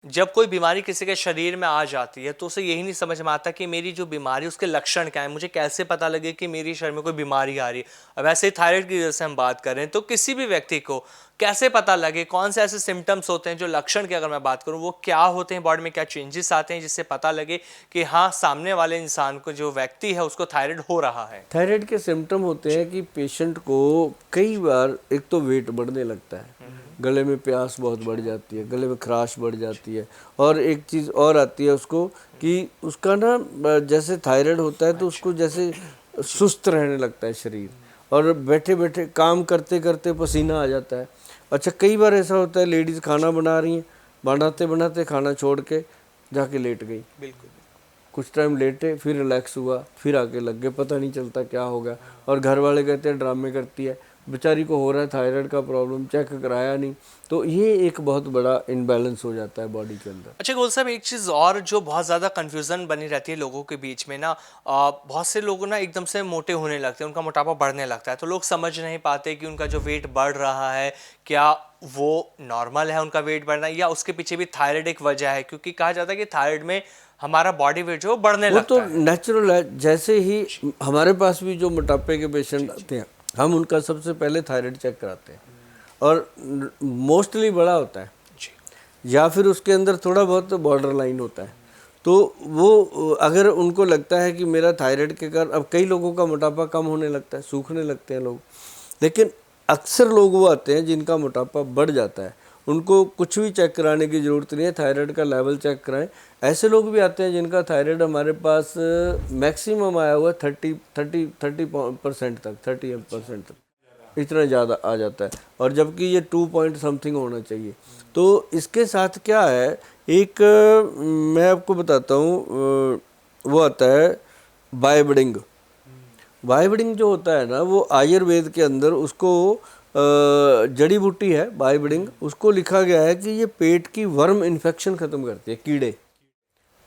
जब कोई बीमारी किसी के शरीर में आ जाती है तो उसे यही नहीं समझ में आता कि मेरी जो बीमारी उसके लक्षण क्या है, मुझे कैसे पता लगे कि मेरी शरीर में कोई बीमारी आ रही है। अब ऐसे ही थायराइड की जैसे हम बात करें तो किसी भी व्यक्ति को कैसे पता लगे, कौन से ऐसे सिम्टम्स होते हैं, जो लक्षण की अगर मैं बात करूं वो क्या होते हैं, बॉडी में क्या चेंजेस आते हैं जिससे पता लगे कि हाँ सामने वाले इंसान को, जो व्यक्ति है, उसको थायराइड हो रहा है। थायराइड के सिम्टम होते हैं कि पेशेंट को कई बार एक तो वेट बढ़ने लगता है, गले में प्यास बहुत बढ़ जाती है, गले में खराश बढ़ जाती है, और एक चीज़ और आती है उसको कि उसका ना जैसे थायराइड होता है तो उसको जैसे सुस्त रहने लगता है शरीर, और बैठे बैठे काम करते करते पसीना आ जाता है। अच्छा, कई बार ऐसा होता है लेडीज़ खाना बना रही हैं, बनाते बनाते खाना छोड़ के जाके लेट गई, बिल्कुल। कुछ टाइम लेटे, फिर रिलैक्स हुआ, फिर आके लग गए, पता नहीं चलता क्या होगा। और घर वाले कहते हैं ड्रामे करती है, बेचारी को हो रहा है थायराइड का प्रॉब्लम, चेक कराया नहीं। तो ये एक बहुत बड़ा इनबैलेंस हो जाता है बॉडी के अंदर। अच्छा गोल साहब, एक चीज़ और जो बहुत ज़्यादा कंफ्यूजन बनी रहती है लोगों के बीच में ना, बहुत से लोग ना एकदम से मोटे होने लगते हैं, उनका मोटापा बढ़ने लगता है, तो लोग समझ नहीं पाते कि उनका जो वेट बढ़ रहा है क्या वो नॉर्मल है उनका वेट बढ़ना, या उसके पीछे भी थायराइड एक वजह है, क्योंकि कहा जाता है कि थायराइड में हमारा बॉडी वेट जो बढ़ने वो तो लगता है। नेचुरल है। जैसे ही हमारे पास भी जो मोटापे के पेशेंट आते हैं, हम उनका सबसे पहले थायराइड चेक कराते हैं, और मोस्टली बड़ा होता है या फिर उसके अंदर थोड़ा बहुत बॉर्डर लाइन होता है। तो वो अगर उनको लगता है कि मेरा थायराइड के कारण, अब कई लोगों का मोटापा कम होने लगता है, सूखने लगते हैं लोग, लेकिन अक्सर लोग वो आते हैं जिनका मोटापा बढ़ जाता है, उनको कुछ भी चेक कराने की ज़रूरत नहीं है, थायराइड का लेवल चेक कराएं। ऐसे लोग भी आते हैं जिनका थायराइड हमारे पास मैक्सिमम आया हुआ है 30% तक, 30% तक, इतना ज़्यादा आ जाता है, और जबकि ये 2 पॉइंट समथिंग होना चाहिए। तो इसके साथ क्या है, एक मैं आपको बताता हूँ, वो आता है बायोबिडिंग। बायोबिडिंग जो होता है ना, वो आयुर्वेद के अंदर उसको जड़ी बूटी है बायोबिडिंग, उसको लिखा गया है कि ये पेट की वर्म इन्फेक्शन ख़त्म करती है, कीड़े।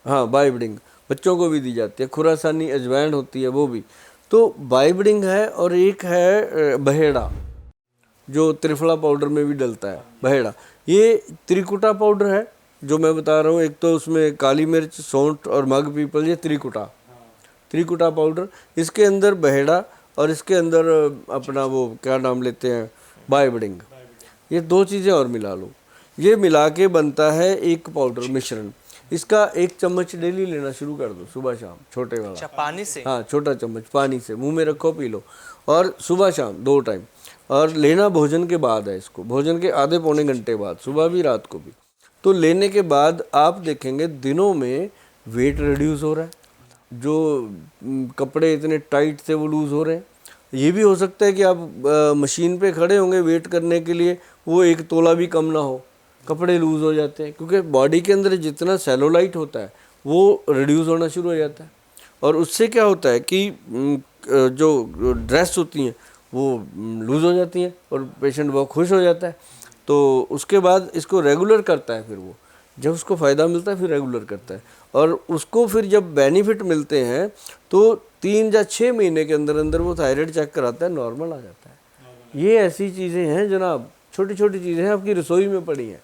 हाँ, बायोबिडिंग बच्चों को भी दी जाती है, खुरासानी अजवाइन होती है वो भी। तो बायोबिडिंग है, और एक है बहेड़ा, जो त्रिफला पाउडर में भी डलता है, बहेड़ा। ये त्रिकुटा पाउडर है जो मैं बता रहा हूँ। एक तो उसमें काली मिर्च, सौंठ और मग पीपल, ये त्रिकुटा पाउडर, इसके अंदर बहेड़ा, और इसके अंदर अपना वो क्या नाम लेते हैं, बायोबिडिंग। ये दो चीज़ें और मिला लो, ये मिला के बनता है एक पाउडर मिश्रण। इसका 1 चम्मच डेली लेना शुरू कर दो, सुबह शाम, छोटे वाला। अच्छा, पानी से? हाँ, छोटा चम्मच पानी से मुंह में रखो, पी लो, और सुबह शाम 2 टाइम। और लेना भोजन के बाद है, इसको भोजन के आधे पौने घंटे बाद, सुबह भी रात को भी। तो लेने के बाद आप देखेंगे दिनों में वेट रिड्यूस हो रहा है, जो कपड़े इतने टाइट थे वो लूज़ हो रहे हैं। ये भी हो सकता है कि आप मशीन पे खड़े होंगे वेट करने के लिए, वो 1 तोला भी कम ना हो, कपड़े लूज़ हो जाते हैं, क्योंकि बॉडी के अंदर जितना सेलुलाइट होता है वो रिड्यूस होना शुरू हो जाता है। और उससे क्या होता है कि जो ड्रेस होती हैं वो लूज़ हो जाती हैं, और पेशेंट बहुत खुश हो जाता है। तो उसके बाद इसको रेगुलर करता है, फिर वो जब उसको फ़ायदा मिलता है फिर रेगुलर करता है, और उसको फिर जब बेनिफिट मिलते हैं तो 3 या 6 महीने के अंदर अंदर वो थायराइड चेक कराता है, नॉर्मल आ जाता है। ये ऐसी चीज़ें हैं जनाब, छोटी छोटी चीज़ें हैं, आपकी रसोई में पड़ी हैं।